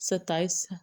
27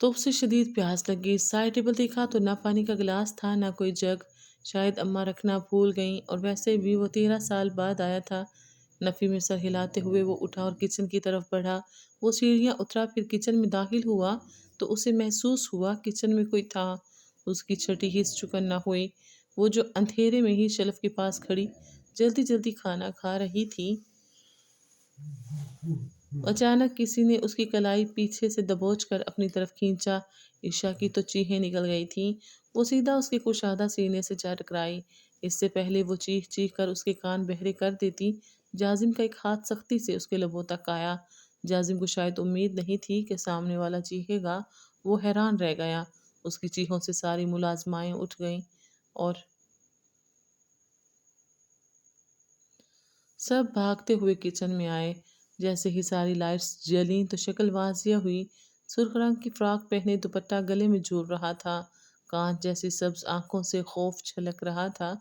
تو اسے شدید پیاس لگی۔ سائڈ ٹیبل دیکھا تو نہ پانی کا گلاس تھا نہ کوئی جگ، شاید اماں رکھنا بھول گئیں، اور ویسے بھی وہ 13 سال بعد آیا تھا۔ نفی میں سر ہلاتے ہوئے وہ اٹھا اور کچن کی طرف بڑھا۔ وہ سیڑھیاں اترا، پھر کچن میں داخل ہوا تو اسے محسوس ہوا کچن میں کوئی تھا۔ اس کی چھٹی حس چکن نہ ہوئی۔ وہ جو اندھیرے میں ہی شیلف کے پاس کھڑی جلدی جلدی کھانا کھا رہی تھی، اچانک کسی نے اس کی کلائی پیچھے سے دبوچ کر اپنی طرف کھینچا۔ عشا کی تو چیخیں نکل گئی تھیں۔ وہ سیدھا اس کے کشادہ سینے سے جا ٹکرائی۔ اس سے پہلے وہ چیخ چیخ کر اس کے کان بہرے کر دیتی، جازم کا ایک ہاتھ سختی سے اس کے لبوں تک آیا۔ جازم کو شاید امید نہیں تھی کہ سامنے والا چیخے گا۔ وہ حیران رہ گیا۔ اس کی چیخوں سے ساری ملازمائیں اٹھ گئیں اور سب بھاگتے ہوئے کچن میں آئے۔ جیسے ہی ساری لائٹس جلیں تو شکل واضح ہوئی۔ سرخ رنگ کی فراک پہنے دوپٹہ گلے میں جھول رہا تھا، کانچ جیسی سبز آنکھوں سے خوف چھلک رہا تھا۔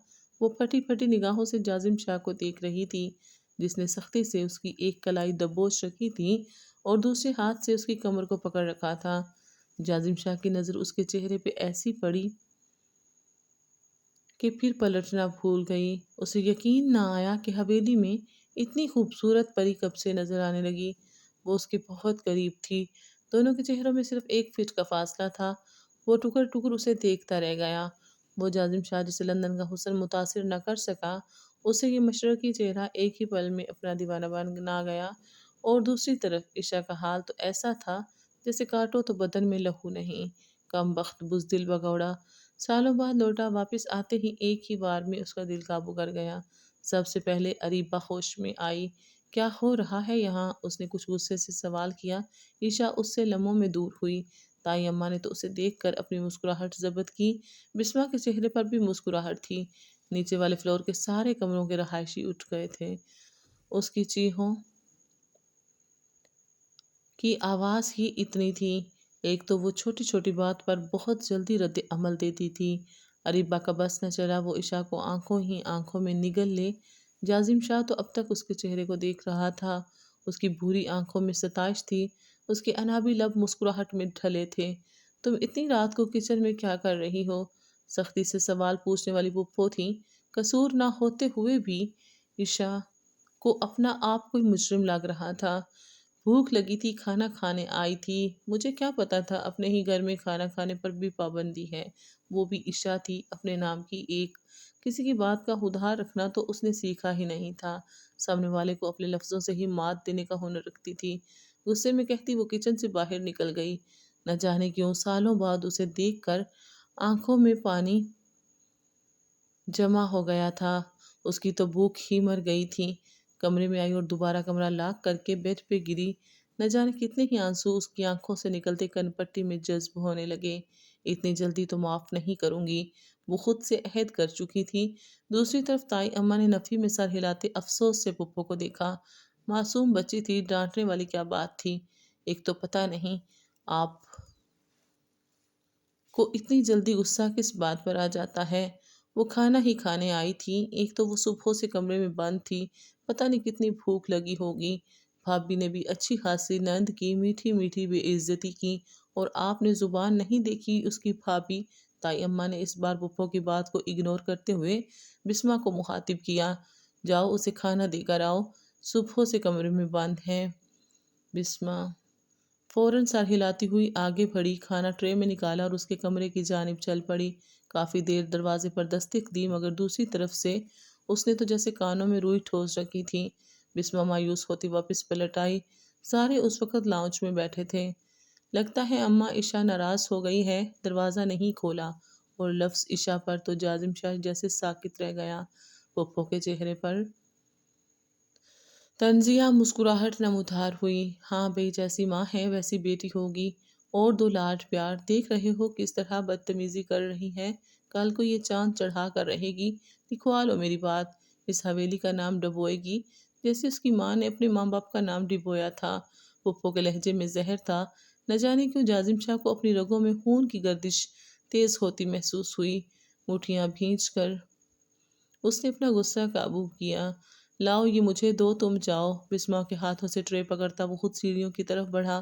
وہ پھٹی پھٹی نگاہوں سے جازم شاہ کو دیکھ رہی تھی، جس نے سختی سے اس کی ایک کلائی دبوچ رکھی تھی اور دوسرے ہاتھ سے اس کی کمر کو پکڑ رکھا تھا۔ جازم شاہ کی نظر اس کے چہرے پہ ایسی پڑی کہ پھر پلٹنا بھول گئی۔ اسے یقین نہ آیا کہ حویلی میں اتنی خوبصورت پری کب سے نظر آنے لگی۔ وہ اس کے بہت قریب تھی، دونوں کے چہروں میں صرف 1 فٹ کا فاصلہ تھا۔ وہ ٹکر ٹکر اسے دیکھتا رہ گیا۔ وہ جازم شاہ جسے لندن کا حسن متاثر نہ کر سکا، اسے یہ مشرقی چہرہ ایک ہی پل میں اپنا دیوانہ بنا گیا۔ اور دوسری طرف عشا کا حال تو ایسا تھا جیسے کاٹو تو بدن میں لہو نہیں۔ کم بخت بزدل بگوڑا سالوں بعد لوٹا، واپس آتے ہی ایک ہی بار میں اس کا دل قابو کر گیا۔ سب سے پہلے اریبہ ہوش میں آئی۔ کیا ہو رہا ہے یہاں؟ اس نے کچھ غصے سے سوال کیا۔ عشا اس سے لمحوں میں دور ہوئی۔ تائی اماں نے تو اسے دیکھ کر اپنی مسکراہٹ ضبط کی۔ بسمہ کے چہرے پر بھی مسکراہٹ تھی۔ نیچے والے فلور کے سارے کمروں کے رہائشی اٹھ گئے تھے۔ اس کی چیخوں کی آواز ہی اتنی تھی۔ ایک تو وہ چھوٹی چھوٹی بات پر بہت جلدی رد عمل دیتی تھی۔ اریبہ کا بس نہ چلا وہ عشا کو آنکھوں ہی آنکھوں میں نگل لے۔ جازم شاہ تو اب تک اس کے چہرے کو دیکھ رہا تھا۔ اس کی بھوری آنکھوں میں ستائش تھی، اس کے انابی لب مسکراہٹ میں ڈھلے تھے۔ تم اتنی رات کو کچن میں کیا کر رہی ہو؟ سختی سے سوال پوچھنے والی پھپھو تھیں۔ قصور نہ ہوتے ہوئے بھی عشا کو اپنا آپ کوئی مجرم لگ رہا تھا۔ بھوک لگی تھی، کھانا کھانے آئی تھی۔ مجھے کیا پتا تھا اپنے ہی گھر میں کھانا کھانے پر بھی پابندی ہے۔ وہ بھی عشا تھی، اپنے نام کی ایک۔ کسی کی بات کا ادھار رکھنا تو اس نے سیکھا ہی نہیں تھا۔ سامنے والے کو اپنے لفظوں سے ہی مات دینے کا ہنر رکھتی تھی۔ غصے میں کہتی وہ کچن سے باہر نکل گئی۔ نہ جانے کیوں سالوں بعد اسے دیکھ کر آنکھوں میں پانی جمع ہو گیا تھا۔ اس کی تو بھوک ہی مر گئی تھی۔ کمرے میں آئی اور دوبارہ کمرہ لاک کر کے بیڈ پہ گری۔ نہ جانے کتنے ہی آنسو اس کی آنکھوں سے نکلتے کن پٹی میں جذب ہونے لگے۔ اتنی جلدی تو معاف نہیں کروں گی، وہ خود سے عہد کر چکی تھی۔ دوسری طرف تائی اماں نے نفی میں سر ہلاتے افسوس سے پھپھو کو دیکھا۔ معصوم بچی تھی، ڈانٹنے والی کیا بات تھی؟ ایک تو پتہ نہیں آپ کو اتنی جلدی غصہ کس بات پر آ جاتا ہے۔ وہ کھانا ہی کھانے آئی تھی، ایک تو وہ صبحوں سے کمرے میں بند تھی، پتہ نہیں کتنی بھوک لگی ہوگی۔ بھابی نے بھی اچھی خاصی نند کی میٹھی میٹھی بے عزتی کی، اور آپ نے زبان نہیں دیکھی اس کی بھابی۔ تائی اماں نے اس بار پھپھو کی بات کو اگنور کرتے ہوئے بسمہ کو مخاطب کیا۔ جاؤ اسے کھانا دے کر آؤ، صبحوں سے کمرے میں بند ہے۔ بسمہ فوراً سر ہلاتی ہوئی آگے بڑھی، کھانا ٹرے میں نکالا اور اس کے کمرے کی جانب چل پڑی۔ کافی دیر دروازے پر دستک دی، مگر دوسری طرف سے اس نے تو جیسے کانوں میں روئی ٹھوس رکھی تھی۔ بسمہ مایوس ہوتی واپس پلٹ آئی۔ سارے اس وقت لاؤنج میں بیٹھے تھے۔ لگتا ہے اماں عشا ناراض ہو گئی ہے۔ دروازہ نہیں کھولا، اور لفظ عشا پر تو جازم شاہ جیسے ساکت رہ گیا۔ پھپھو کے چہرے پر طنزیہ مسکراہٹ نمودار ہوئی۔ ہاں بھئی، جیسی ماں ہے ویسی بیٹی ہوگی۔ اور دو لاڈ پیار، دیکھ رہے ہو کس طرح بدتمیزی کر رہی ہے۔ کل کو یہ چاند چڑھا کر رہے گی۔ لکھوا لو میری بات، اس حویلی کا نام ڈبوئے گی جیسے اس کی ماں نے اپنے ماں باپ کا نام ڈبویا تھا۔ پھپھو کے لہجے میں زہر تھا۔ نہ جانے کیوں جازم شاہ کو اپنی رگوں میں خون کی گردش تیز ہوتی محسوس ہوئی۔ مٹھیاں بھینچ کر اس نے اپنا غصہ قابو کیا۔ لاؤ یہ مجھے دو، تم جاؤ۔ بسمہ کے ہاتھوں سے ٹرے پکڑتا وہ خود سیڑھیوں کی طرف بڑھا۔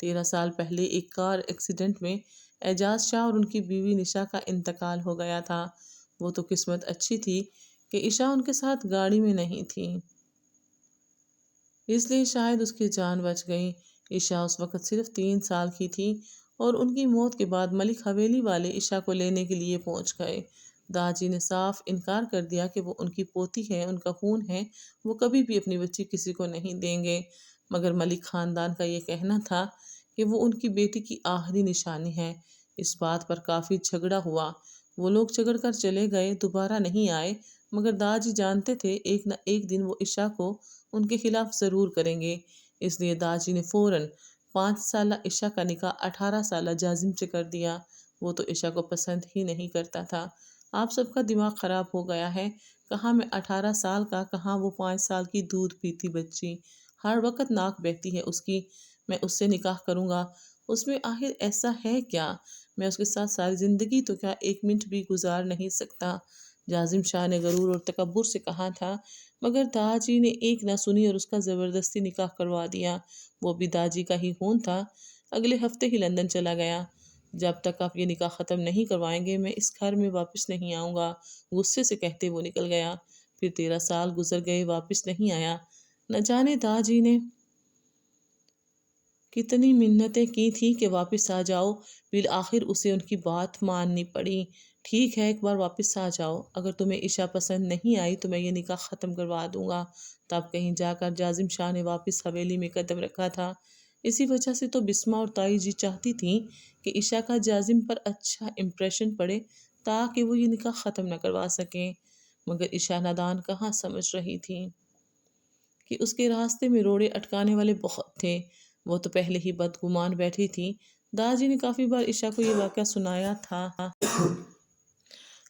13 سال پہلے ایک کار ایکسیڈنٹ میں اعجاز شاہ اور ان کی بیوی نشا کا انتقال ہو گیا تھا۔ وہ تو قسمت اچھی تھی کہ عشا ان کے ساتھ گاڑی میں نہیں تھی، اس لیے شاید اس کی جان بچ گئی۔ عشا اس وقت صرف 3 سال کی تھی اور ان کی موت کے بعد ملک حویلی والے عشا کو لینے کے لیے پہنچ گئے۔ داجی نے صاف انکار کر دیا کہ وہ ان کی پوتی ہے، ان کا خون ہے، وہ کبھی بھی اپنی بچی کسی کو نہیں دیں گے۔ مگر ملک خاندان کا یہ کہنا تھا کہ وہ ان کی بیٹی کی آخری نشانی ہے۔ اس بات پر کافی جھگڑا ہوا، وہ لوگ جھگڑ کر چلے گئے، دوبارہ نہیں آئے، مگر داجی جانتے تھے ایک نہ ایک دن وہ عشا کو ان کے خلاف ضرور کریں گے، اس لیے داجی نے فوراً 5 سالہ عشا کا نکاح 18 سالہ جازم سے کر دیا۔ وہ تو عشا کو پسند ہی نہیں کرتا تھا۔ آپ سب کا دماغ خراب ہو گیا ہے، کہاں میں 18 سال کا، کہاں وہ 5 سال کی دودھ پیتی بچی، ہر وقت ناک بہتی ہے اس کی۔ میں اس سے نکاح کروں گا، اس میں آخر ایسا ہے کیا؟ میں اس کے ساتھ ساری زندگی تو کیا 1 منٹ بھی گزار نہیں سکتا؟ جازم شاہ نے غرور اور تکبر سے کہا تھا، مگر داجی نے ایک نہ سنی اور اس کا زبردستی نکاح کروا دیا۔ وہ بھی داجی کا ہی خون تھا۔ اگلے ہفتے ہی لندن چلا گیا۔ جب تک آپ یہ نکاح ختم نہیں کروائیں گے میں اس گھر میں واپس نہیں آؤں گا، غصے سے کہتے وہ نکل گیا۔ پھر 13 سال گزر گئے، واپس نہیں آیا۔ نہ جانے داجی نے کتنی منتیں کی تھی کہ واپس آ جاؤ، بالآخر اسے ان کی بات ماننی پڑی۔ ٹھیک ہے، ایک بار واپس آ جاؤ، اگر تمہیں عشا پسند نہیں آئی تو میں یہ نکاح ختم کروا دوں گا۔ تب کہیں جا کر جازم شاہ نے واپس حویلی میں قدم رکھا تھا۔ اسی وجہ سے تو بسمہ اور تائی جی چاہتی تھیں کہ عشا کا جازم پر اچھا امپریشن پڑے تاکہ وہ یہ نکاح ختم نہ کروا سکیں، مگر عشا نادان کہاں سمجھ رہی تھی کہ اس کے راستے میں روڑے اٹکانے والے بہت تھے۔ وہ تو پہلے ہی بدگمان بیٹھی تھی۔ داجی نے کافی بار عشا کو یہ واقعہ سنایا تھا،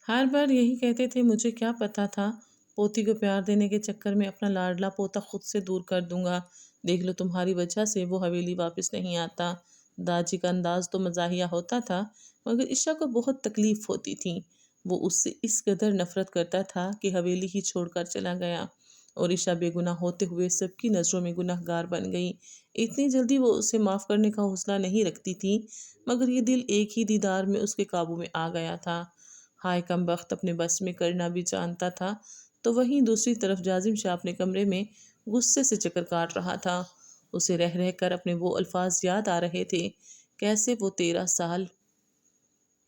ہر بار یہی کہتے تھے، مجھے کیا پتا تھا، پوتی کو پیار دینے کے چکر میں اپنا لاڈلا پوتا خود سے دور کر دوں گا، دیکھ لو تمہاری وجہ سے وہ حویلی واپس نہیں آتا۔ داجی کا انداز تو مزاحیہ ہوتا تھا، مگر عشا کو بہت تکلیف ہوتی تھی۔ وہ اس سے اس قدر نفرت کرتا تھا کہ حویلی ہی چھوڑ کر چلا گیا، اور عشا بے گناہ ہوتے ہوئے سب کی نظروں میں گناہ گار بن گئی۔ اتنی جلدی وہ اسے معاف کرنے کا حوصلہ نہیں رکھتی تھی، مگر یہ دل ایک ہی دیدار میں اس کے قابو میں آ گیا تھا۔ ہائے کم بخت، اپنے بس میں کرنا بھی جانتا تھا، تو وہیں دوسری طرف جازم شاہ اپنے کمرے میں غصے سے چکر کاٹ رہا تھا۔ اسے رہ رہ کر اپنے وہ الفاظ یاد آ رہے تھے، کیسے وہ 13 سال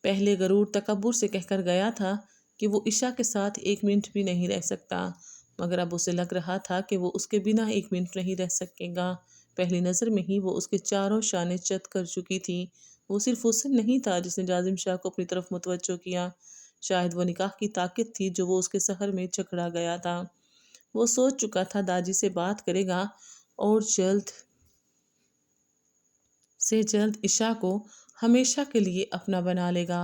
پہلے غرور تکبر سے کہہ کر گیا تھا کہ وہ عشا کے ساتھ 1 منٹ بھی نہیں رہ سکتا، مگر اب اسے لگ رہا تھا کہ وہ اس کے بنا 1 منٹ نہیں رہ سکے گا۔ پہلی نظر میں ہی وہ اس کے چاروں شانے چت کر چکی تھی۔ وہ صرف حسن نہیں تھا جس نے جازم شاہ کو اپنی طرف متوجہ کیا، شاید وہ نکاح کی طاقت تھی جو وہ اس کے سحر میں جکڑا گیا تھا۔ وہ سوچ چکا تھا داجی سے بات کرے گا اور جلد سے جلد عشا کو ہمیشہ کے لیے اپنا بنا لے گا۔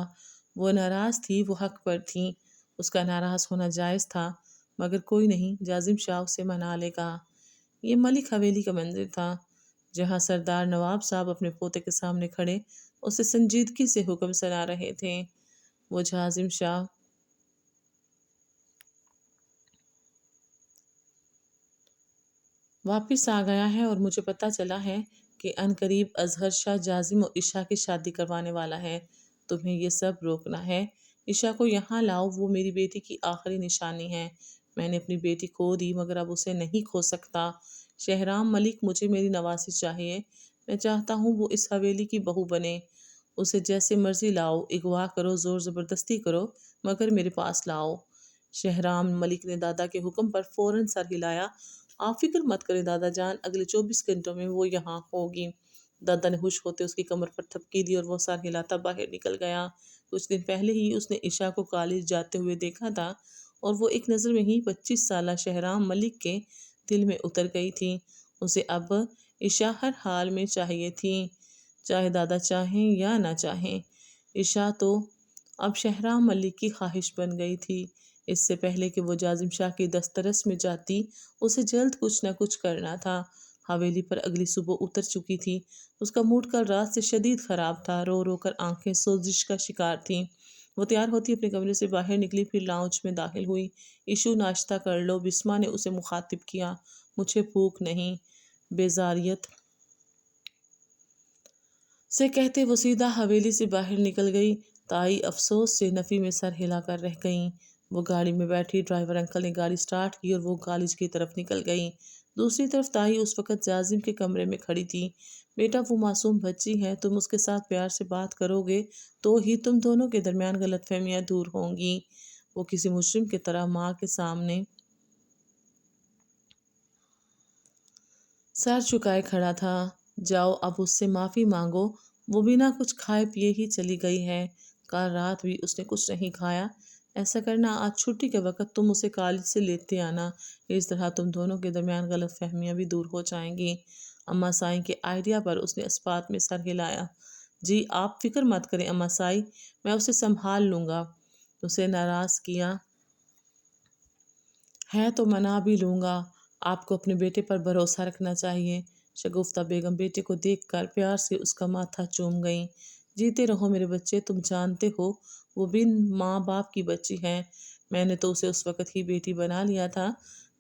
وہ ناراض تھی، وہ حق پر تھی، اس کا ناراض ہونا جائز تھا، مگر کوئی نہیں، جازم شاہ اسے منا لے گا۔ یہ ملک حویلی کا منظر تھا، جہاں سردار نواب صاحب اپنے پوتے کے سامنے کھڑے اسے سنجیدگی سے حکم سنا رہے تھے۔ وہ جازم شاہ واپس آ گیا ہے اور مجھے پتہ چلا ہے کہ عنقریب اظہر شاہ جازم اور عشا کی شادی کروانے والا ہے۔ تمہیں یہ سب روکنا ہے، عشا کو یہاں لاؤ، وہ میری بیٹی کی آخری نشانی ہے۔ میں نے اپنی بیٹی کھو دی، مگر اب اسے نہیں کھو سکتا۔ شہرام ملک، مجھے میری نواسی چاہیے، میں چاہتا ہوں وہ اس حویلی کی بہو بنے۔ اسے جیسے مرضی لاؤ، اغوا کرو، زور زبردستی کرو، مگر میرے پاس لاؤ۔ شہرام ملک نے دادا کے حکم پر فوراً سر ہلایا۔ آپ فکر مت کریں دادا جان، اگلے 24 گھنٹوں میں وہ یہاں ہوگی۔ دادا نے خوش ہوتے اس کی کمر پر تھپکی دی اور وہ سر ہلاتا باہر نکل گیا۔ کچھ دن پہلے ہی اس نے عشا کو کالج جاتے ہوئے دیکھا تھا، اور وہ ایک نظر میں ہی 25 سالہ شہرام ملک کے دل میں اتر گئی تھی۔ اسے اب عشا ہر حال میں چاہیے تھی، چاہے دادا چاہیں یا نہ چاہیں۔ عشا تو اب شہرام ملک کی خواہش بن گئی تھی۔ اس سے پہلے کہ وہ جازم شاہ کی دسترس میں جاتی، اسے جلد کچھ نہ کچھ کرنا تھا۔ حویلی پر اگلی صبح اتر چکی تھی۔ اس کا موڈ کل رات سے شدید خراب تھا، رو رو کر آنکھیں سوزش کا شکار تھیں۔ وہ تیار ہوتی اپنے کمرے سے باہر نکلی، پھر لاؤنج میں داخل ہوئی۔ ایشو، ناشتہ کر لو، بسمہ نے اسے مخاطب کیا۔ مجھے بھوک نہیں، بیزاریت سے کہتے وہ سیدھا حویلی سے باہر نکل گئی۔ تائی افسوس سے نفی میں سر ہلا کر رہ گئیں۔ وہ گاڑی میں بیٹھی، ڈرائیور انکل نے گاڑی سٹارٹ کی اور وہ کالج کی طرف نکل گئیں۔ دوسری طرف تائی اس وقت جازم کے کمرے میں کھڑی تھی۔ بیٹا، وہ معصوم بچی ہے، تم اس کے ساتھ پیار سے بات کرو گے تو ہی تم دونوں کے درمیان غلط فہمیاں دور ہوں گی۔ وہ کسی مجرم کی طرح ماں کے سامنے سر جھکائے کھڑا تھا۔ جاؤ اب اس سے معافی مانگو، وہ بنا کچھ کھائے پیے ہی چلی گئی ہے۔ کل رات بھی اس نے کچھ نہیں کھایا۔ ایسا کرنا، آج چھٹی کے وقت تم اسے کالج سے لیتے آنا، اس طرح تم دونوں کے درمیان غلط فہمیاں بھی دور ہو جائیں گی۔ اماں سائیں کے آئیڈیا پر اس نے اسپات میں سر ہلایا۔ جی آپ فکر مت کریں اماں سائی، میں اسے سنبھال لوں گا۔ اسے ناراض کیا ہے تو منا بھی لوں گا۔ آپ کو اپنے بیٹے پر بھروسہ رکھنا چاہیے۔ شگفتہ بیگم بیٹے کو دیکھ کر پیار سے اس کا ماتھا چوم گئیں۔ جیتے رہو میرے بچے، تم جانتے ہو وہ بن ماں باپ کی بچی ہے۔ میں نے تو اسے اس وقت ہی بیٹی بنا لیا تھا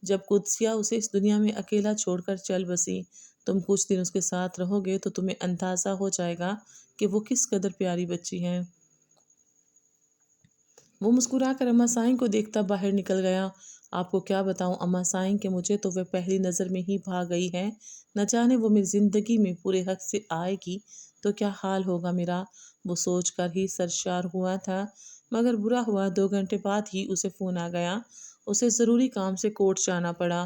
جب قدسیہ اسے اس دنیا میں اکیلا چھوڑ کر چل بسی۔ تم کچھ دن اس کے ساتھ رہو گے تو تمہیں اندازہ ہو جائے گا کہ وہ کس قدر پیاری بچی ہے۔ وہ مسکرا کر اماں سائیں کو دیکھتا باہر نکل گیا۔ آپ کو کیا بتاؤں اماں سائیں کہ مجھے تو وہ پہلی نظر میں ہی بھا گئی ہے۔ نہ جانے وہ میری زندگی میں پورے حق سے آئے گی تو کیا حال ہوگا میرا۔ وہ سوچ کر ہی سرشار ہوا تھا، مگر برا ہوا 2 گھنٹے بعد ہی اسے فون آ گیا۔ اسے ضروری کام سے کورٹ جانا پڑا۔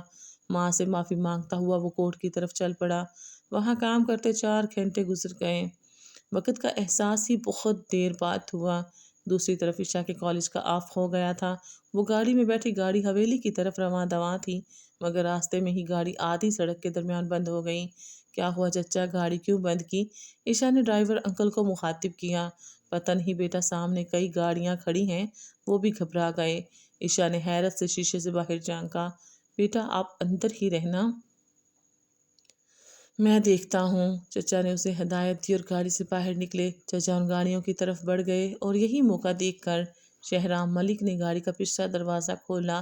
ماں سے معافی مانگتا ہوا وہ کورٹ کی طرف چل پڑا۔ وہاں کام کرتے 4 گھنٹے گزر گئے۔ وقت کا احساس ہی بہت دیر بعد ہوا۔ دوسری طرف عشاء کے کالج کا آف ہو گیا تھا۔ وہ گاڑی میں بیٹھی گاڑی حویلی کی طرف رواں دواں تھی، مگر راستے میں ہی گاڑی آدھی سڑک کے درمیان بند ہو گئی۔ کیا ہوا چچا، گاڑی کیوں بند کی؟ عشاء نے ڈرائیور انکل کو مخاطب کیا۔ پتہ نہیں بیٹا، سامنے کئی گاڑیاں کھڑی ہیں، وہ بھی گھبرا گئے۔ عشاء نے حیرت سے شیشے سے باہر جھانکا۔ بیٹا آپ اندر ہی رہنا، میں دیکھتا ہوں۔ چچا نے اسے ہدایت دی اور گاڑی سے باہر نکلے۔ چچا ان گاڑیوں کی طرف بڑھ گئے اور یہی موقع دیکھ کر شہرام ملک نے گاڑی کا پچھلا دروازہ کھولا۔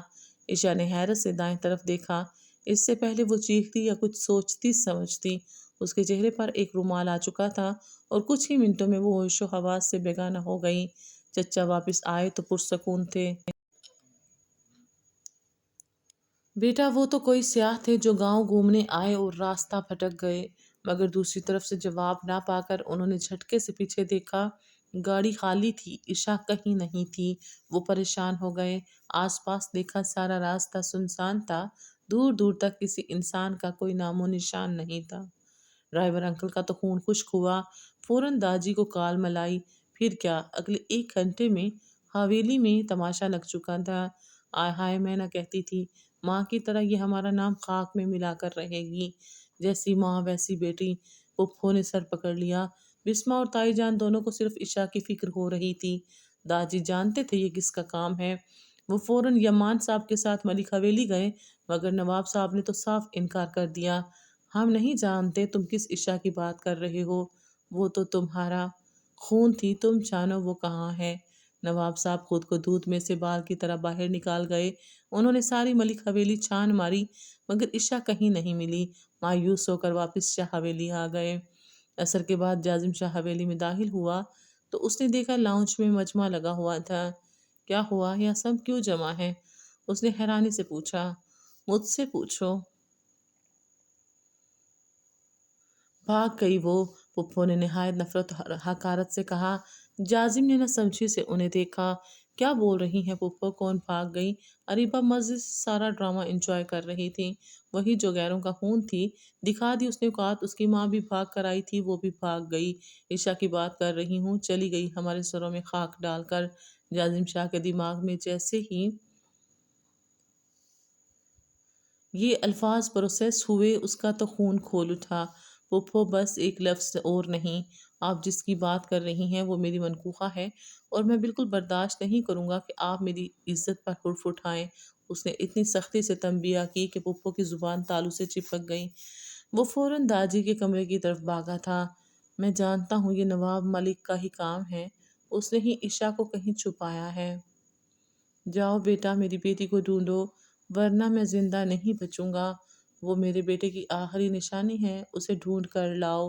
عشاء نے حیرت سے دائیں طرف دیکھا۔ اس سے پہلے وہ چیختی یا کچھ سوچتی سمجھتی، اس کے چہرے پر ایک رومال آ چکا تھا اور کچھ ہی منٹوں میں وہ ہوش و حواس سے بیگانہ ہو گئی۔ چچا واپس آئے تو پرسکون تھے۔ بیٹا، وہ تو کوئی سیاح تھے جو گاؤں گھومنے آئے اور راستہ بھٹک گئے۔ مگر دوسری طرف سے جواب نہ پا کر انہوں نے جھٹکے سے پیچھے دیکھا۔ گاڑی خالی تھی، عشاء کہیں نہیں تھی۔ وہ پریشان ہو گئے۔ آس پاس دیکھا، سارا راستہ سنسان تھا، دور دور تک کسی انسان کا کوئی نام و نشان نہیں تھا۔ ڈرائیور انکل کا تو خون خشک ہوا۔ فوراً داجی کو کال ملائی۔ پھر کیا، اگلے 1 گھنٹے میں حویلی میں تماشا لگ چکا تھا۔ آئے ہائے، میں نہ کہتی تھی، ماں کی طرح یہ ہمارا نام خاک میں ملا کر رہے گی۔ جیسی ماں ویسی بیٹی۔ پھپھو نے سر پکڑ لیا۔ بسمہ اور تائی جان دونوں کو صرف عشاء کی فکر ہو رہی تھی۔ داجی جانتے تھے یہ کس کا کام ہے۔ وہ فوراً یمان صاحب کے ساتھ ملک حویلی گئے، مگر نواب صاحب نے تو صاف انکار کر دیا۔ ہم نہیں جانتے تم کس عشاء کی بات کر رہے ہو، وہ تو تمہارا خون تھی، تم جانو وہ کہاں ہے۔ نواب صاحب خود کو دودھ میں سے بال کی طرح باہر نکال گئے۔ انہوں نے ساری ملک حویلی چھان ماری، مگر عشاء کہیں نہیں ملی۔ مایوس ہو کر واپس شاہ حویلی آ گئے۔ عصر کے بعد جازم شاہ حویلی میں داخل ہوا تو اس نے دیکھا لاؤنج میں مجمع لگا ہوا تھا۔ کیا ہوا، یہ سب کیوں جمع ہے؟ اس نے حیرانی سے پوچھا۔ مجھ سے پوچھو۔ بھاگ گئی وہ، پھپھو نے نہایت نفرت و حقارت سے کہا۔ جازم نے نہ سمجھی سے انہیں دیکھا۔ کیا بول رہی ہیں پھپھو، کون بھاگ گئی؟ اریبہ مزے سے سارا ڈرامہ انجوائے کر رہی تھی۔ وہی جو غیروں کا خون تھی، دکھا دی اس نے اوقات۔ اس کی ماں بھی بھاگ کر آئی تھی، وہ بھی بھاگ گئی۔ عشاء کی بات کر رہی ہوں، چلی گئی ہمارے سروں میں خاک ڈال کر۔ جازم شاہ کے دماغ میں جیسے ہی یہ الفاظ پروسیس ہوئے، اس کا تو خون کھول اٹھا۔ پھپھو، بس ایک لفظ اور نہیں، آپ جس کی بات کر رہی ہیں وہ میری منقوقہ ہے، اور میں بالکل برداشت نہیں کروں گا کہ آپ میری عزت پر حرف اٹھائیں۔ اس نے اتنی سختی سے تنبیہ کی کہ پھپھو کی زبان تالو سے چپک گئی۔ وہ فوراً داجی کے کمرے کی طرف بھاگا تھا۔ میں جانتا ہوں یہ نواب ملک کا ہی کام ہے، اس نے ہی عشاء کو کہیں چھپایا ہے۔ جاؤ بیٹا، میری بیٹی کو ڈھونڈو، ورنہ میں زندہ نہیں بچوں گا۔ وہ میرے بیٹے کی آخری نشانی ہے، اسے ڈھونڈ کر لاؤ۔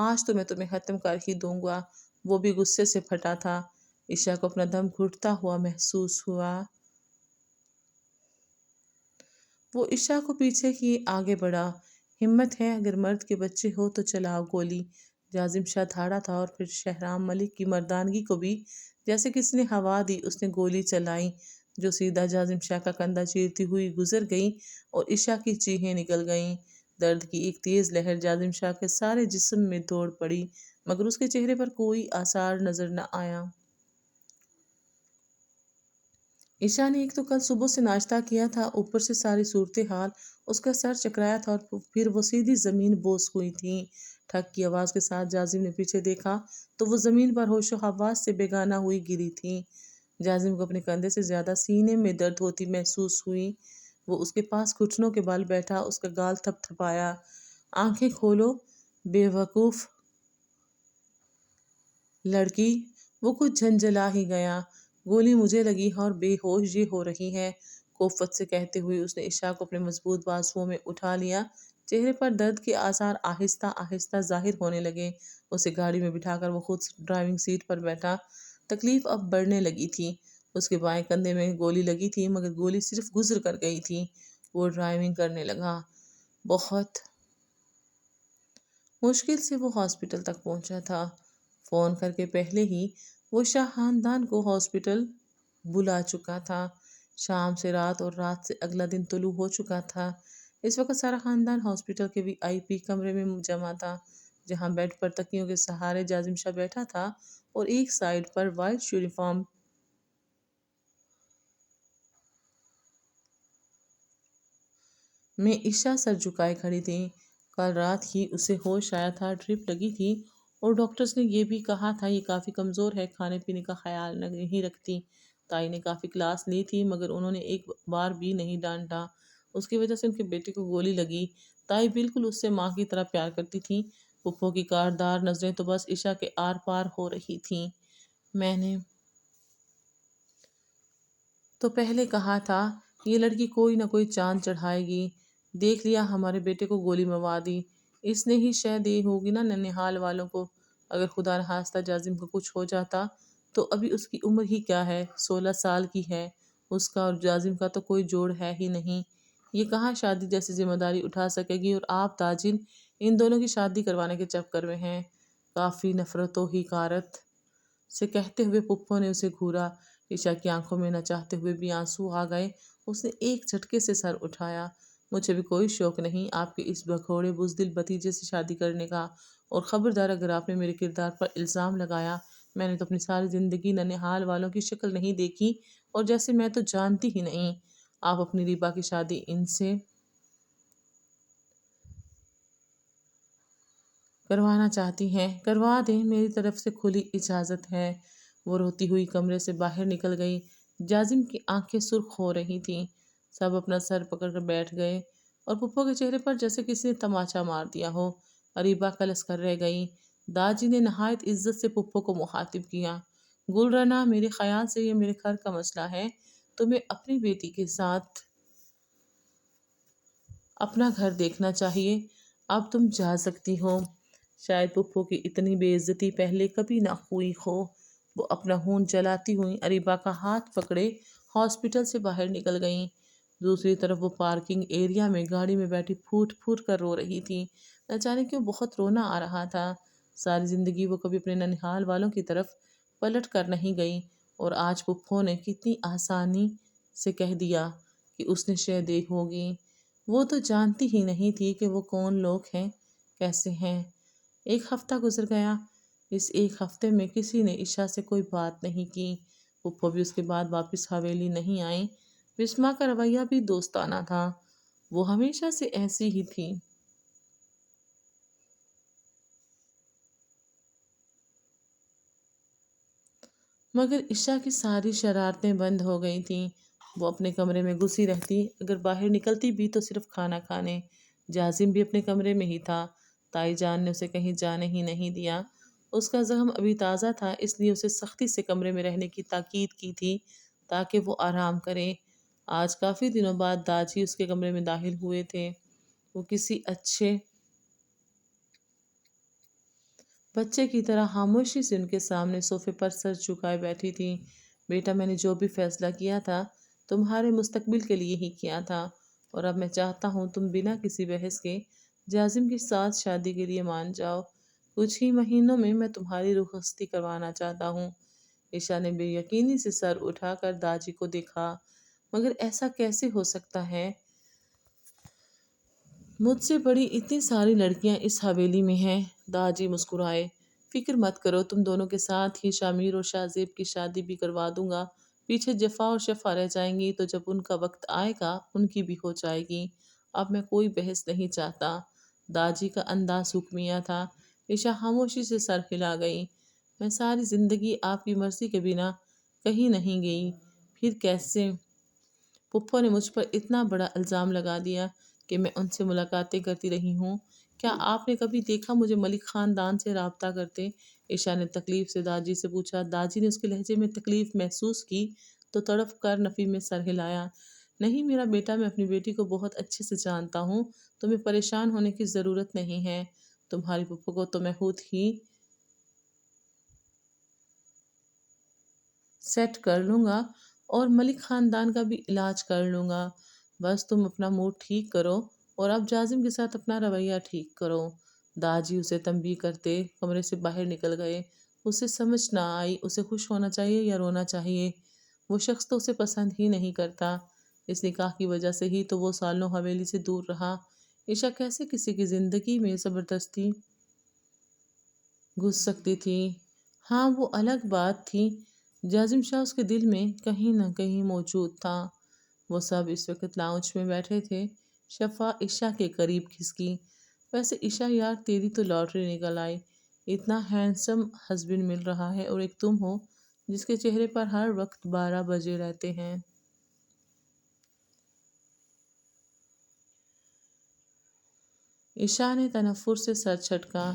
آج تو میں تمہیں ختم کر ہی دوں گا۔ وہ بھی غصے سے پھٹا تھا۔ عشا کو اپنا دم گھٹتا ہوا محسوس ہوا۔ وہ عشا کو پیچھے کی آگے بڑھا۔ ہمت ہے اگر مرد کے بچے ہو تو چلاؤ گولی۔ جازم شاہ دھاڑا تھا اور پھر شہرام ملک کی مردانگی کو بھی جیسے کسی نے ہوا دی، اس نے گولی چلائی جو سیدھا جازم شاہ کا کندھا چیرتی ہوئی گزر گئی اور عشا کی چیخیں نکل گئیں۔ درد کی ایک تیز لہر جازم شاہ کے سارے جسم میں دوڑ پڑی، مگر اس کے چہرے پر کوئی آثار نظر نہ آیا۔ عشا نے ایک تو کل صبح سے ناشتہ کیا تھا، اوپر سے ساری صورتحال، اس کا سر چکرایا تھا اور پھر وہ سیدھی زمین بوس ہوئی تھی۔ ٹھک کی آواز کے ساتھ جازم نے پیچھے دیکھا تو وہ زمین پر ہوش و حواس سے بیگانہ ہوئی گری تھی۔ جازم کو اپنے کندھے سے زیادہ سینے میں درد ہوتی محسوس ہوئی۔ وہ اس کے پاس گھٹنوں کے بل بیٹھا، اس کا گال تھپ تھپایا۔ آنکھیں کھولو بے وقوف لڑکی۔ وہ کچھ جھنجھلا ہی گیا۔ گولی مجھے لگی ہے اور بے ہوش یہ ہو رہی ہے، کوفت سے کہتے ہوئے اس نے عشا کو اپنے مضبوط بازوؤں میں اٹھا لیا۔ چہرے پر درد کے آثار آہستہ آہستہ ظاہر ہونے لگے۔ اسے گاڑی میں بٹھا کر وہ خود ڈرائیونگ سیٹ پر بیٹھا۔ تکلیف اب بڑھنے لگی تھی۔ اس کے بائیں کندھے میں گولی لگی تھی مگر گولی صرف گزر کر گئی تھی۔ وہ ڈرائیونگ کرنے لگا۔ بہت مشکل سے وہ ہاسپٹل تک پہنچا تھا۔ فون کر کے پہلے ہی وہ شاہ خاندان کو ہاسپٹل بلا چکا تھا۔ شام سے رات اور رات سے اگلا دن طلوع ہو چکا تھا۔ اس وقت سارا خاندان ہاسپٹل کے VIP کمرے میں جمع تھا، جہاں بیڈ پر تکیوں کے سہارے جازم شاہ بیٹھا تھا اور ایک سائیڈ پر وائٹ یونیفارم میں عشا سر جھکائے کھڑی تھی۔ کل رات ہی اسے ہوش آیا تھا، ڈرپ لگی تھی اور ڈاکٹرز نے یہ بھی کہا تھا یہ کافی کمزور ہے، کھانے پینے کا خیال نہیں رکھتی۔ تائی نے کافی کلاس لی تھی مگر انہوں نے ایک بار بھی نہیں ڈانٹا۔ اس کی وجہ سے ان کے بیٹے کو گولی لگی۔ تائی بالکل اس سے ماں کی طرح پیار کرتی تھی۔ پھپھو کی کاردار نظریں تو بس عشا کے آر پار ہو رہی تھیں۔ میں نے تو پہلے کہا تھا یہ لڑکی کوئی نہ کوئی چاند چڑھائے گی۔ دیکھ لیا ہمارے بیٹے کو گولی مروا دی۔ اس نے ہی شے دی ہوگی نا ننہال والوں کو۔ اگر خدا نخواستہ جازم کو کچھ ہو جاتا تو ابھی اس کی عمر ہی کیا ہے، 16 سال کی ہے۔ اس کا اور جازم کا تو کوئی جوڑ ہے ہی نہیں۔ یہ کہاں شادی جیسی ذمہ داری اٹھا سکے گی اور آپ تاجن ان دونوں کی شادی کروانے کے چکر میں ہیں۔ کافی نفرت و حقارت سے کہتے ہوئے پھپھو نے اسے گھورا۔ عشا کی آنکھوں میں نہ چاہتے ہوئے بھی آنسو آ گئے۔ اس نے ایک جھٹکے سے سر اٹھایا۔ مجھے بھی کوئی شوق نہیں آپ کے اس بھگوڑے بزدل بھتیجے سے شادی کرنے کا، اور خبردار اگر آپ نے میرے کردار پر الزام لگایا، میں نے تو اپنی ساری زندگی ننہال والوں کی شکل نہیں دیکھی اور جیسے میں تو جانتی ہی نہیں۔ آپ اپنی ریبا کی شادی ان سے کروانا چاہتی ہیں، کروا دیں، میری طرف سے کھلی اجازت ہے۔ وہ روتی ہوئی کمرے سے باہر نکل گئی۔ جازم کی آنکھیں سرخ ہو رہی تھیں۔ سب اپنا سر پکڑ کر بیٹھ گئے اور پھپھو کے چہرے پر جیسے کسی نے تماچا مار دیا ہو۔ اریبہ کلس کر رہ گئی۔ داجی نے نہایت عزت سے پھپھو کو مخاطب کیا۔ گل رنا، میرے خیال سے یہ میرے گھر کا مسئلہ ہے، تمہیں اپنی بیٹی کے ساتھ اپنا گھر دیکھنا چاہیے۔ اب تم جا سکتی ہو۔ شاید پھپھو کی اتنی بے عزتی پہلے کبھی نہ ہوئی ہو۔ وہ اپنا خون جلاتی ہوئی اریبہ کا ہاتھ پکڑے ہاسپٹل سے باہر نکل گئیں۔ دوسری طرف وہ پارکنگ ایریا میں گاڑی میں بیٹھی پھوٹ پھوٹ کر رو رہی تھی۔ نہ جانے کیوں بہت رونا آ رہا تھا۔ ساری زندگی وہ کبھی اپنے ننہال والوں کی طرف پلٹ کر نہیں گئی اور آج پھپھو نے کتنی آسانی سے کہہ دیا کہ اس نے شے دی ہوگی۔ وہ تو جانتی ہی نہیں تھی کہ وہ کون لوگ ہیں، کیسے ہیں۔ ایک ہفتہ گزر گیا۔ اس ایک ہفتے میں کسی نے عشا سے کوئی بات نہیں کی۔ پھپھو بھی اس کے بعد واپس حویلی نہیں آئیں۔ بسمہ کا رویہ بھی دوستانہ تھا، وہ ہمیشہ سے ایسی ہی تھی۔ مگر عشا کی ساری شرارتیں بند ہو گئی تھیں۔ وہ اپنے کمرے میں گھسی رہتی، اگر باہر نکلتی بھی تو صرف کھانا کھانے۔ جازم بھی اپنے کمرے میں ہی تھا۔ تائی جان نے اسے کہیں جانے ہی نہیں دیا۔ اس کا زخم ابھی تازہ تھا، اس لیے اسے سختی سے کمرے میں رہنے کی تاکید کی تھی تاکہ وہ آرام کرے۔ آج کافی دنوں بعد داجی اس کے کمرے میں داخل ہوئے تھے۔ وہ کسی اچھے بچے کی طرح خاموشی سے ان کے سامنے صوفے پر سر جھکائے بیٹھی تھی۔ بیٹا، میں نے جو بھی فیصلہ کیا تھا تمہارے مستقبل کے لیے ہی کیا تھا، اور اب میں چاہتا ہوں تم بنا کسی بحث کے جازم کے ساتھ شادی کے لیے مان جاؤ۔ کچھ ہی مہینوں میں میں تمہاری رخصتی کروانا چاہتا ہوں۔ عشا نے بے یقینی سے سر اٹھا کر داجی کو دیکھا۔ مگر ایسا کیسے ہو سکتا ہے؟ مجھ سے بڑی اتنی ساری لڑکیاں اس حویلی میں ہیں۔ داجی مسکرائے۔ فکر مت کرو، تم دونوں کے ساتھ ہی شامیر اور شاہ زیب کی شادی بھی کروا دوں گا۔ پیچھے جفا اور شفا رہ جائیں گی، تو جب ان کا وقت آئے گا ان کی بھی ہو جائے گی۔ اب میں کوئی بحث نہیں چاہتا۔ داجی کا انداز حکمیہ تھا۔ عشا خاموشی سے سر ہلا گئی۔ میں ساری زندگی آپ کی مرضی کے بنا کہیں نہیں گئی، پھر کیسے؟ پھپھو نے مجھ پر اتنا بڑا الزام لگا دیا کہ میں ان سے ملاقاتیں کرتی رہی ہوں۔ کیا آپ نے کبھی دیکھا مجھے ملک خاندان سے رابطہ کرتے؟ عشا نے تکلیف سے داجی سے پوچھا۔ داجی نے اس کے لہجے میں تکلیف محسوس کی تو تڑپ کر نفی میں سر ہلایا۔ نہیں میرا بیٹا، میں اپنی بیٹی کو بہت اچھے سے جانتا ہوں، تمہیں پریشان ہونے کی ضرورت نہیں ہے۔ تمہاری پھپھو کو تو میں خود ہی سیٹ کر لوں گا، اور ملک خاندان کا بھی علاج کر لوں گا۔ بس تم اپنا موڈ ٹھیک کرو اور اب جازم کے ساتھ اپنا رویہ ٹھیک کرو۔ داجی اسے تنبیہ کرتے کمرے سے باہر نکل گئے۔ اسے سمجھ نہ آئی اسے خوش ہونا چاہیے یا رونا چاہیے۔ وہ شخص تو اسے پسند ہی نہیں کرتا۔ اس نکاح کی وجہ سے ہی تو وہ سالوں حویلی سے دور رہا۔ عشا کیسے کسی کی زندگی میں زبردستی گھس سکتی تھی؟ ہاں، وہ الگ بات تھی۔ جازم شاہ اس کے دل میں کہیں نہ کہیں موجود تھا۔ وہ سب اس وقت لاؤنج میں بیٹھے تھے۔ شفا عشا کے قریب کھسکی۔ ویسے عشا یار، تیری تو لاٹری نکل آئی۔ اتنا ہینڈسم ہسبینڈ مل رہا ہے، اور ایک تم ہو جس کے چہرے پر ہر وقت 12 بجے رہتے ہیں۔ عشا نے تنفر سے سر جھٹکا۔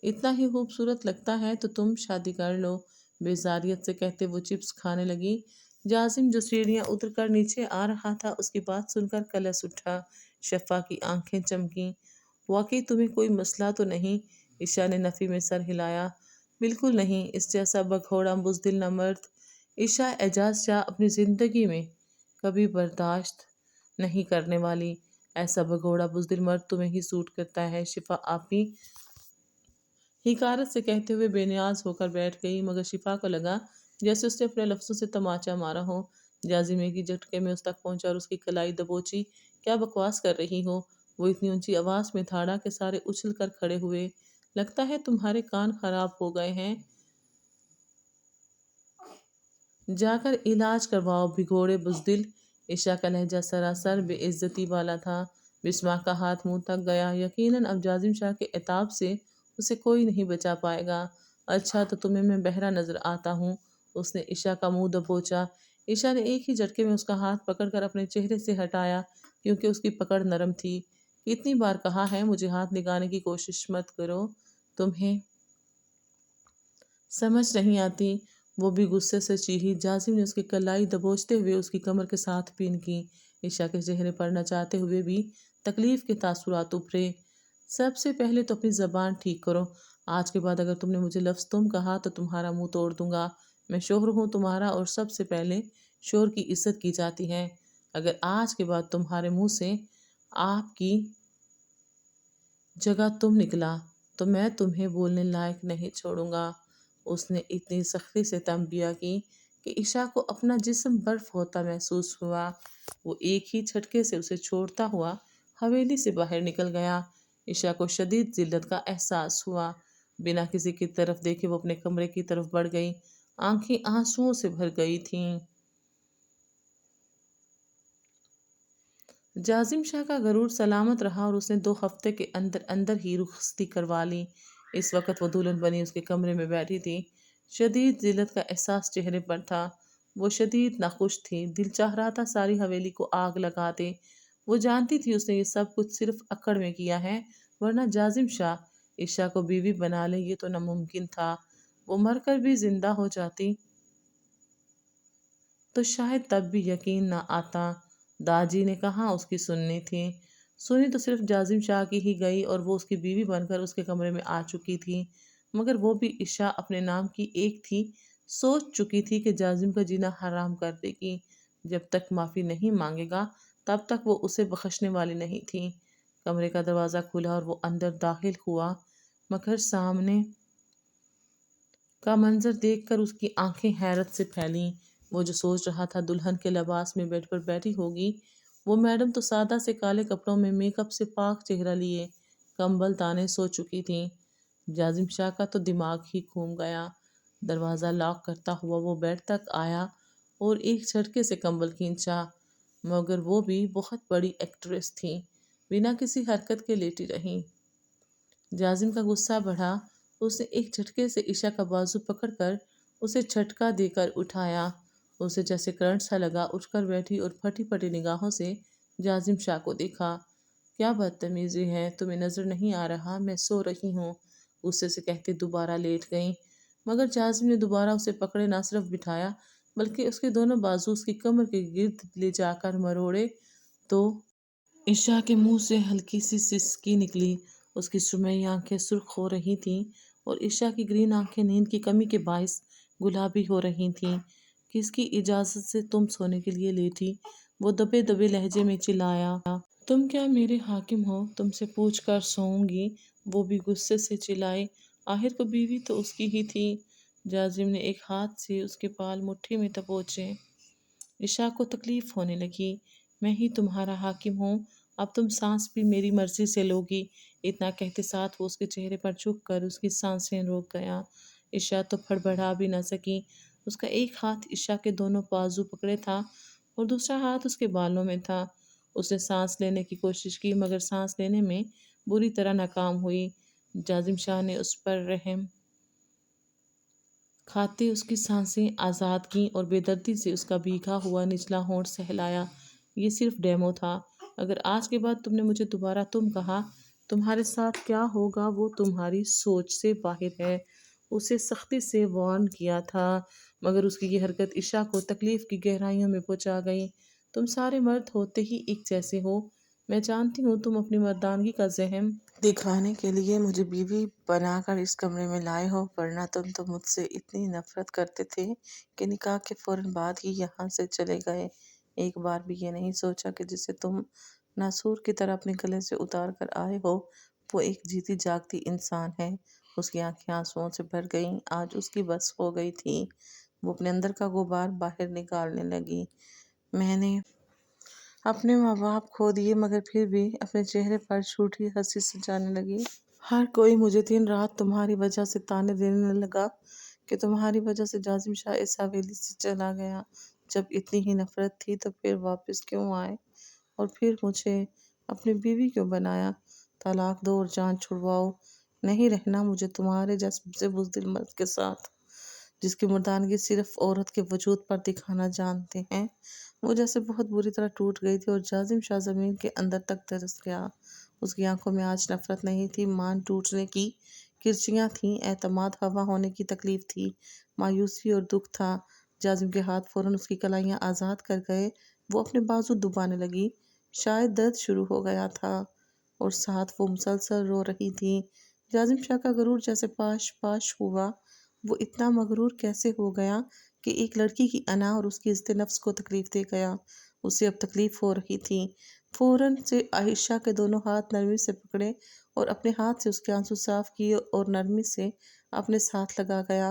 اتنا ہی خوبصورت لگتا ہے تو تم شادی کر لو، بیزاریت سے کہتے وہ چپس کھانے لگی۔ جازم جو سیڑھیاں اتر کر نیچے آ رہا تھا اس کی بات سن کر کلس اٹھا۔ شفا کی آنکھیں چمکیں۔ واقعی تمہیں کوئی مسئلہ تو نہیں؟ عشا نے نفی میں سر ہلایا۔ بالکل نہیں، اس جیسا بگھوڑا بزدل نہ مرد عشا اعجاز شاہ اپنی زندگی میں کبھی برداشت نہیں کرنے والی۔ ایسا بگھوڑا بزدل مرد تمہیں ہی سوٹ کرتا ہے۔ شفا آپی حقارت سے کہتے ہوئے بے نیاز ہو کر بیٹھ گئی، مگر شفا کو لگا جیسے اس نے اپنے لفظوں سے تماچا مارا ہو۔ جازم ایک ہی جھٹکے میں اس تک پہنچا اور اس کی کلائی دبوچی۔ کیا بکواس کر رہی ہو؟ وہ اتنی اونچی آواز میں دھاڑا کہ سارے اچھل کر کھڑے ہوئے۔ لگتا ہے تمہارے کان خراب ہو گئے ہیں، جا کر علاج کرواؤ بھگوڑے بزدل۔ عشا کا لہجہ سراسر بے عزتی والا تھا۔ بسمہ کا ہاتھ منہ تک گیا۔ یقیناً اب جازم شاہ کے عتاب سے اسے کوئی نہیں بچا پائے گا۔ اچھا تو تمہیں میں بہرا نظر آتا ہوں؟ اس نے عشا کا منہ دبوچا۔ عشا نے ایک ہی جھٹکے میں اس کا ہاتھ پکڑ کر اپنے چہرے سے ہٹایا، کیونکہ اس کی پکڑ نرم تھی۔ کتنی بار کہا ہے مجھے ہاتھ لگانے کی کوشش مت کرو، تمہیں سمجھ نہیں آتی؟ وہ بھی غصے سے چیخی۔ جازم نے اس کی کلائی دبوچتے ہوئے اس کی کمر کے ساتھ پین کی۔ عشا کے چہرے پر نہ چاہتے ہوئے بھی تکلیف کے تاثرات ابھرے۔ سب سے پہلے تو اپنی زبان ٹھیک کرو۔ آج کے بعد اگر تم نے مجھے لفظ تم کہا تو تمہارا منہ توڑ دوں گا۔ میں شوہر ہوں تمہارا، اور سب سے پہلے شوہر کی عزت کی جاتی ہے۔ اگر آج کے بعد تمہارے منہ سے آپ کی جگہ تم نکلا تو میں تمہیں بولنے لائق نہیں چھوڑوں گا۔ اس نے اتنی سختی سے تنبیہ کی کہ عشا کو اپنا جسم برف ہوتا محسوس ہوا۔ وہ ایک ہی جھٹکے سے اسے چھوڑتا ہوا حویلی سے باہر نکل گیا۔ عشا کو شدید ذلت کا احساس ہوا۔ بنا کسی کی طرف دیکھے وہ اپنے کمرے کی طرف بڑھ گئی۔ آنکھیں آنسوؤں سے بھر گئی تھیں۔ جازم شاہ کا غرور سلامت رہا اور اس نے 2 ہفتے کے اندر اندر ہی رخصتی کروا لی۔ اس وقت وہ دلہن بنی اس کے کمرے میں بیٹھی تھی۔ شدید ذلت کا احساس چہرے پر تھا۔ وہ شدید ناخوش تھی۔ دل چاہ رہا تھا ساری حویلی کو آگ لگا دے۔ وہ جانتی تھی اس نے یہ سب کچھ صرف اکڑ میں کیا ہے، ورنہ جازم شاہ عشا کو بیوی بنا لے یہ تو ناممکن تھا۔ وہ مر کر بھی زندہ ہو جاتی تو شاید تب بھی یقین نہ آتا۔ داجی نے کہاں اس کی سننی تھی؟ سنی تو صرف جازم شاہ کی ہی گئی، اور وہ اس کی بیوی بن کر اس کے کمرے میں آ چکی تھی۔ مگر وہ بھی عشا اپنے نام کی ایک تھی، سوچ چکی تھی کہ جازم کا جینا حرام کر دے گی۔ جب تک معافی نہیں مانگے گا تب تک وہ اسے بخشنے والی نہیں تھی۔ کمرے کا دروازہ کھلا اور وہ اندر داخل ہوا، مگر سامنے کا منظر دیکھ کر اس کی آنکھیں حیرت سے پھیلیں۔ وہ جو سوچ رہا تھا دلہن کے لباس میں بیڈ پر بیٹھی ہوگی، وہ میڈم تو سادہ سے کالے کپڑوں میں میک اپ سے پاک چہرہ لیے کمبل تانے سو چکی تھیں۔ جازم شاہ کا تو دماغ ہی گھوم گیا۔ دروازہ لاک کرتا ہوا وہ بیڈ تک آیا اور ایک جھٹکے سے کمبل کھینچا، مگر وہ بھی بہت بڑی ایکٹریس تھی، بنا کسی حرکت کے لیٹی رہیں۔ جازم کا غصہ بڑھا، اس نے ایک جھٹکے سے عشا کا بازو پکڑ کر اسے جھٹکا دے کر اٹھایا۔ اسے جیسے کرنٹ سا لگا، اٹھ کر بیٹھی اور پھٹی پھٹی نگاہوں سے جازم شاہ کو دیکھا۔ کیا بدتمیزی ہے، تمہیں نظر نہیں آ رہا میں سو رہی ہوں، غصے سے کہتے دوبارہ لیٹ گئیں۔ مگر جازم نے دوبارہ اسے پکڑے نہ صرف بٹھایا بلکہ اس کے دونوں بازو اس کی کمر کے گرد لے جا کر مروڑے تو عشا کے منہ سے ہلکی سی سسکی نکلی۔ اس کی سرمئی آنکھیں سرخ ہو رہی تھیں اور عشا کی گرین آنکھیں نیند کی کمی کے باعث گلابی ہو رہی تھیں۔ کس کی اجازت سے تم سونے کے لیے لیٹی؟ وہ دبے دبے لہجے میں چلایا۔ تم کیا میرے حاکم ہو، تم سے پوچھ کر سوؤں گی؟ وہ بھی غصے سے چلائی۔ آخر کو بیوی تو اس کی ہی تھی۔ جازم نے ایک ہاتھ سے اس کے بال مٹھی میں دبوچے۔ عشا کو تکلیف ہونے لگی۔ میں ہی تمہارا حاکم ہوں، اب تم سانس بھی میری مرضی سے لوگی۔ اتنا کہتے ساتھ وہ اس کے چہرے پر جھک کر اس کی سانسیں روک گیا۔ عشا تو پھڑبڑا بھی نہ سکی۔ اس کا ایک ہاتھ عشا کے دونوں بازو پکڑے تھا اور دوسرا ہاتھ اس کے بالوں میں تھا۔ اس نے سانس لینے کی کوشش کی مگر سانس لینے میں بری طرح ناکام ہوئی۔ جازم شاہ نے اس پر رحم کھاتے اس کی سانسیں آزاد کیں اور بے دردی سے اس کا بھیگا ہوا نچلا ہونٹ سہلایا۔ یہ صرف ڈیمو تھا، اگر آج کے بعد تم نے مجھے دوبارہ تم کہا، تمہارے ساتھ کیا ہوگا وہ تمہاری سوچ سے باہر ہے۔ اسے سختی سے وارن کیا تھا، مگر اس کی یہ حرکت عشا کو تکلیف کی گہرائیوں میں پہنچا گئی۔ تم سارے مرد ہوتے ہی ایک جیسے ہو، میں جانتی ہوں تم اپنی مردانگی کا زہم دکھانے کے لیے مجھے بیوی بنا کر اس کمرے میں لائے ہو، ورنہ تم تو مجھ سے اتنی نفرت کرتے تھے کہ نکاح کے فوراً بعد ہی یہاں سے چلے گئے۔ ایک بار بھی یہ نہیں سوچا کہ جسے تم ناسور کی طرح اپنے گلے سے اتار کر آئے ہو وہ ایک جیتی جاگتی انسان ہے۔ اس کی آنکھیں آنسوؤں سے بھر گئیں، آج اس کی بس ہو گئی تھی۔ وہ اپنے اندر کا غبار باہر نکالنے لگی۔ میں نے اپنے ماں باپ کھو دیے مگر پھر بھی اپنے چہرے پر جھوٹی ہنسی سجانے لگی۔ ہر کوئی مجھے دن رات تمہاری وجہ سے تانے دینے لگا کہ تمہاری وجہ سے جازم شاہ اس حویلی سے چلا گیا۔ جب اتنی ہی نفرت تھی تو پھر واپس کیوں آئے اور پھر مجھے اپنی بیوی کیوں بنایا؟ طلاق دو اور جان چھڑواؤ، نہیں رہنا مجھے تمہارے جیسے بزدل مرد کے ساتھ جس کی مردانگی صرف عورت کے وجود پر دکھانا جانتے ہیں۔ وہ جیسے بہت بری طرح ٹوٹ گئی تھی اور جازم شاہ زمین کے اندر تک دھنس گیا۔ اس کی آنکھوں میں آج نفرت نہیں تھی، مان ٹوٹنے کی کرچیاں تھیں، اعتماد ہوا ہونے کی تکلیف تھی، مایوسی اور دکھ تھا۔ جازم کے ہاتھ فوراً اس کی کلائیاں آزاد کر گئے۔ وہ اپنے بازو دبانے لگی، شاید درد شروع ہو گیا تھا اور ساتھ وہ مسلسل رو رہی تھی۔ جازم شاہ کا غرور جیسے پاش پاش ہوا۔ وہ اتنا مغرور کیسے ہو گیا کہ ایک لڑکی کی انا اور اس کی عزت نفس کو تکلیف دے گیا؟ اسے اب تکلیف ہو رہی تھی۔ فوراً سے عائشہ کے دونوں ہاتھ نرمی سے پکڑے اور اپنے ہاتھ سے اس کے آنسو صاف کیے اور نرمی سے اپنے ساتھ لگا گیا۔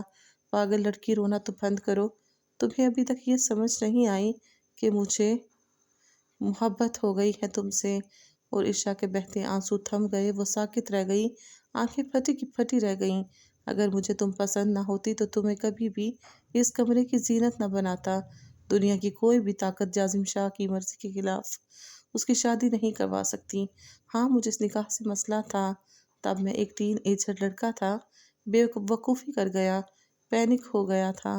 پاگل لڑکی، رونا تو بند کرو، تمہیں ابھی تک یہ سمجھ نہیں آئی کہ مجھے محبت ہو گئی ہے تم سے؟ اور عشا کے بہتے آنسو تھم گئے، وہ ساکت رہ گئی، آنکھیں پھٹی کی پھٹی رہ گئیں۔ اگر مجھے تم پسند نہ ہوتی تو تمہیں کبھی بھی اس کمرے کی زینت نہ بناتا۔ دنیا کی کوئی بھی طاقت جازم شاہ کی مرضی کے خلاف اس کی شادی نہیں کروا سکتی۔ ہاں، مجھے اس نکاح سے مسئلہ تھا، تب میں ایک ٹین ایجر لڑکا تھا، بے وقوفی کر گیا، پینک ہو گیا تھا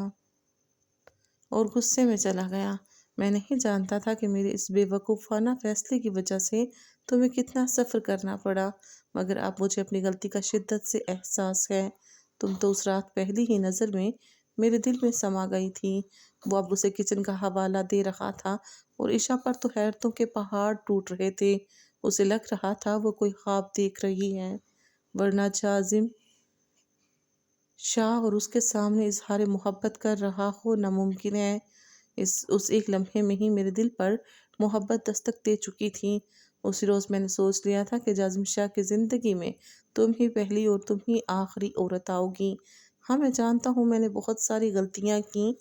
اور غصے میں چلا گیا۔ میں نہیں جانتا تھا کہ میرے اس بے وقوفانہ فیصلے کی وجہ سے تمہیں کتنا صبر کرنا پڑا، مگر اب مجھے اپنی غلطی کا شدت سے احساس ہے۔ تم تو اس رات پہلی ہی نظر میں میرے دل میں سما گئی تھی۔ وہ اب اسے کچن کا حوالہ دے رہا تھا اور عشا پر تو حیرتوں کے پہاڑ ٹوٹ رہے تھے۔ اسے لگ رہا تھا وہ کوئی خواب دیکھ رہی ہے، ورنہ جازم شاہ اور اس کے سامنے اظہار محبت کر رہا ہو ناممکن ہے۔ اس ایک لمحے میں ہی میرے دل پر محبت دستک دے چکی تھی۔ اسی روز میں نے سوچ لیا تھا کہ جازم شاہ کی زندگی میں تم ہی پہلی اور تم ہی آخری عورت آؤ گی۔ ہاں، میں جانتا ہوں میں نے بہت ساری غلطیاں کی،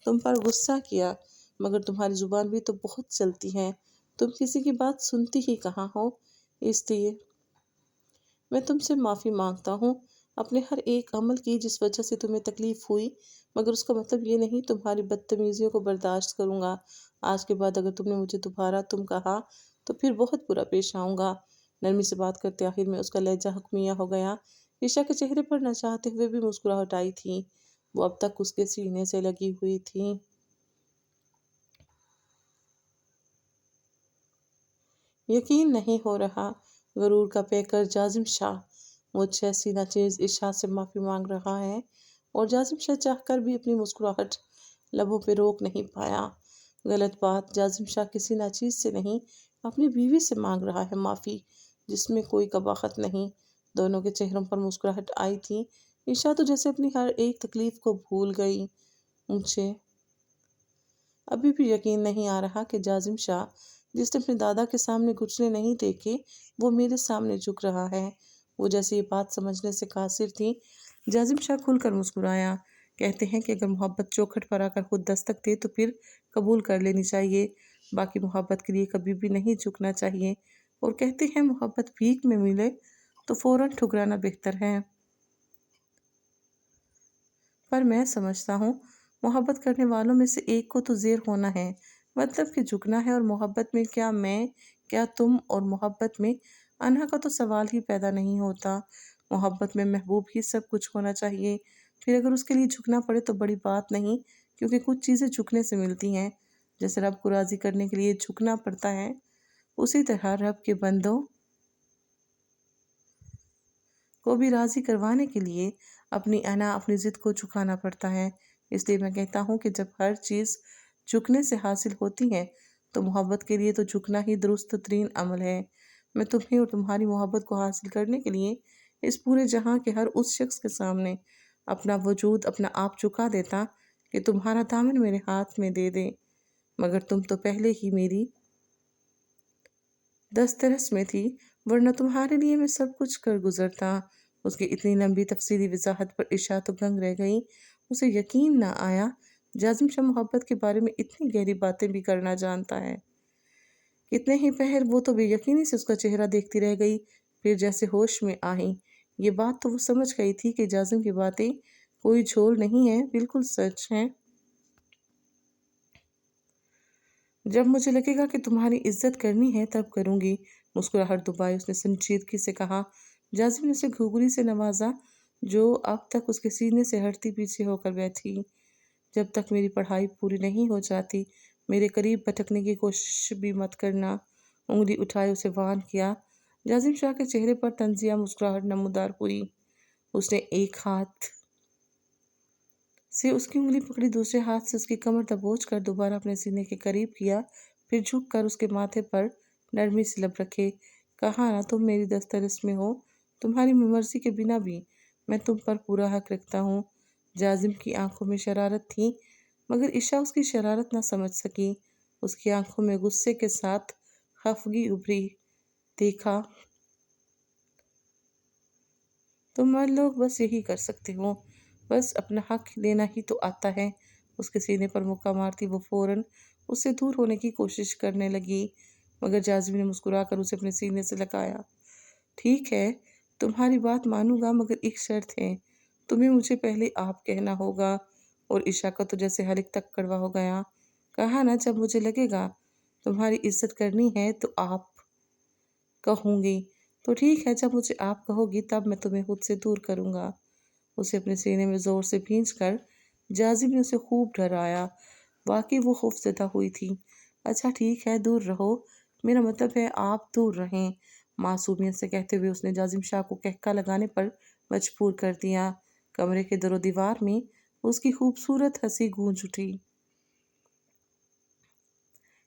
تم پر غصہ کیا، مگر تمہاری زبان بھی تو بہت چلتی ہے، تم کسی کی بات سنتی ہی کہاں ہو۔ اس لیے میں تم سے معافی مانگتا ہوں اپنے ہر ایک عمل کی جس وجہ سے تمہیں تکلیف ہوئی، مگر اس کا مطلب یہ نہیں تمہاری بدتمیزیوں کو برداشت کروں گا۔ آج کے بعد اگر تم نے مجھے دوبارہ تم کہا تو پھر بہت برا پیش آؤں گا۔ نرمی سے بات کرتے آخر میں اس کا لہجہ حکمیہ ہو گیا۔ عشاء کے چہرے پر نہ چاہتے ہوئے بھی مسکراہٹ آئی تھی، وہ اب تک اس کے سینے سے لگی ہوئی تھی۔ یقین نہیں ہو رہا، غرور کا پیکر جازم شاہ مجھ جیسی ناچیز عشاء سے معافی مانگ رہا ہے، اور جازم شاہ چاہ کر بھی اپنی مسکراہٹ لبوں پہ روک نہیں پایا۔ غلط بات، جازم شاہ کسی ناچیز سے نہیں اپنی بیوی سے مانگ رہا ہے معافی، جس میں کوئی قباحت نہیں۔ دونوں کے چہروں پر مسکراہٹ آئی تھی۔ عشاء تو جیسے اپنی ہر ایک تکلیف کو بھول گئی۔ مجھے ابھی بھی یقین نہیں آ رہا کہ جازم شاہ جس نے اپنے دادا کے سامنے گھٹنے نہیں دیکھے وہ میرے سامنے جھک رہا ہے۔ وہ جیسے یہ بات سمجھنے سے قاصر تھی۔ جازم شاہ کھل کر مسکرایا۔ کہتے ہیں کہ اگر محبت چوکھٹ پر آ کر خود دستک دے تو پھر قبول کر لینی چاہیے، باقی محبت کے لیے کبھی بھی نہیں جھکنا چاہیے، اور کہتے ہیں محبت بھیک میں ملے تو فوراً ٹھکرانا بہتر ہے۔ پر میں سمجھتا ہوں محبت کرنے والوں میں سے ایک کو تو زیر ہونا ہے، مطلب کہ جھکنا ہے، اور محبت میں کیا میں، کیا تم، اور محبت میں انہا کا تو سوال ہی پیدا نہیں ہوتا۔ محبت میں محبوب ہی سب کچھ ہونا چاہیے، پھر اگر اس کے لیے جھکنا پڑے تو بڑی بات نہیں، کیونکہ کچھ چیزیں جھکنے سے ملتی ہیں۔ جیسے رب کو راضی کرنے کے لیے جھکنا پڑتا ہے، اسی طرح رب کے بندوں کو بھی راضی کروانے کے لیے اپنی انا، اپنی ضد کو جھکانا پڑتا ہے۔ اس لیے میں کہتا ہوں کہ جب ہر چیز جھکنے سے حاصل ہوتی ہے تو محبت کے لیے تو جھکنا ہی درست ترین عمل ہے۔ میں تمہیں اور تمہاری محبت کو حاصل کرنے کے لیے اس پورے جہاں کے ہر اس شخص کے سامنے اپنا وجود، اپنا آپ جھکا دیتا کہ تمہارا دامن میرے ہاتھ میں دے دے، مگر تم تو پہلے ہی میری دسترس میں تھی، ورنہ تمہارے لیے میں سب کچھ کر گزرتا۔ اس کی اتنی لمبی تفصیلی وضاحت پر عشاء تو دنگ رہ گئی۔ اسے یقین نہ آیا جازم شاہ محبت کے بارے میں اتنی گہری باتیں بھی کرنا جانتا ہے۔ کتنے ہی پہر وہ تو بے یقینی سے اس کا چہرہ دیکھتی رہ گئی، پھر جیسے ہوش میں آئی۔ یہ بات تو وہ سمجھ گئی تھی کہ جازم کی باتیں کوئی جھول نہیں ہیں، بالکل سچ ہیں۔ جب مجھے لگے گا کہ تمہاری عزت کرنی ہے تب کروں گی، مسکراہٹ دبائے اس نے سنجیدگی سے کہا۔ جازم نے اسے گھوگری سے نوازا جو اب تک اس کے سینے سے ہٹتی پیچھے ہو کر بیٹھی۔ جب تک میری پڑھائی پوری نہیں ہو جاتی میرے قریب بھٹکنے کی کوشش بھی مت کرنا، انگلی اٹھائے اسے وارن کیا۔ جازم شاہ کے چہرے پر طنزیہ مسکراہٹ نمودار ہوئی۔ اس نے ایک ہاتھ سے اس کی انگلی پکڑی، دوسرے ہاتھ سے اس کی کمر دبوچ کر دوبارہ اپنے سینے کے قریب کیا، پھر جھک کر اس کے ماتھے پر نرمی سے لب رکھے۔ کہا نا تم میری دسترس میں ہو، تمہاری مرضی کے بنا بھی میں تم پر پورا حق رکھتا ہوں۔ جازم کی آنکھوں میں شرارت تھی، مگر عشاء اس کی شرارت نہ سمجھ سکی۔ اس کی آنکھوں میں غصے کے ساتھ خفگی ابھری۔ دیکھا، تم مرد لوگ بس یہی کر سکتے ہو، بس اپنا حق لینا ہی تو آتا ہے۔ اس کے سینے پر مکہ مارتی وہ فوراً اس سے دور ہونے کی کوشش کرنے لگی، مگر جازم نے مسکرا کر اسے اپنے سینے سے لگایا۔ ٹھیک ہے، تمہاری بات مانوں گا، مگر ایک شرط ہے، تمہیں مجھے پہلے آپ کہنا ہوگا۔ اور عشاء کا تو جیسے حلق تک کڑوا ہو گیا۔ کہا نا جب مجھے لگے گا تمہاری عزت کرنی ہے تو آپ کہوں گی، تو ٹھیک ہے، جب مجھے آپ کہو گی تب میں تمہیں خود سے دور کروں گا۔ اسے اپنے سینے میں زور سے بھینچ کر جازم نے اسے خوب ڈرایا۔ واقعی وہ خوف زدہ ہوئی تھی۔ اچھا ٹھیک ہے، دور رہو، میرا مطلب ہے آپ دور رہیں، معصومیت سے کہتے ہوئے اس نے جازم شاہ کو کہکا لگانے پر مجبور کر دیا۔ کمرے کے در و دیوار میں اس کی خوبصورت ہنسی گونج اٹھی۔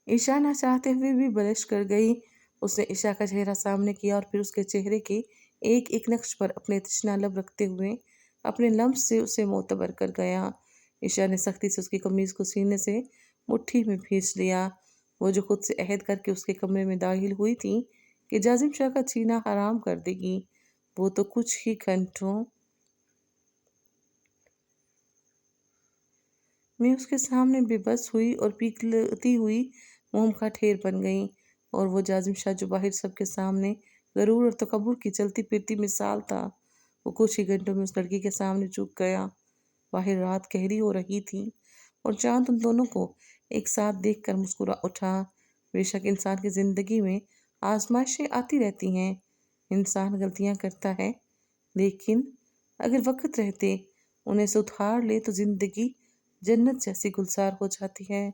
عشاء نہ چاہتے ہوئے بھی بلش کر گئی۔ اس نے عشاء کا چہرہ سامنے کیا اور پھر اس کے چہرے کے ایک ایک نقش پر اپنے تشنہ لب رکھتے ہوئے اپنے لمس سے اسے معتبر کر گیا۔ عشاء نے سختی سے اس کی قمیض کو سینے سے مٹھی میں کھینچ لیا۔ وہ جو خود سے عہد کر کے اس کے کمرے میں داخل ہوئی تھی کہ جازم شاہ کا چھینا حرام کر دے گی، وہ تو کچھ ہی گھنٹوں میں اس کے سامنے بے بس ہوئی اور پگھلتی ہوئی موم کا ڈھیر بن گئی۔ اور وہ جازم شاہ جو باہر سب کے سامنے غرور اور تکبر کی چلتی پھرتی مثال تھا، وہ کچھ ہی گھنٹوں میں اس لڑکی کے سامنے جھک گیا۔ باہر رات گہری ہو رہی تھی اور چاند ان دونوں کو ایک ساتھ دیکھ کر مسکرا اٹھا۔ بے شک انسان کی زندگی میں آزمائشیں آتی رہتی ہیں، انسان غلطیاں کرتا ہے، لیکن اگر وقت رہتے انہیں سدھار لے تو زندگی جنت جیسی گلزار ہو جاتی ہے۔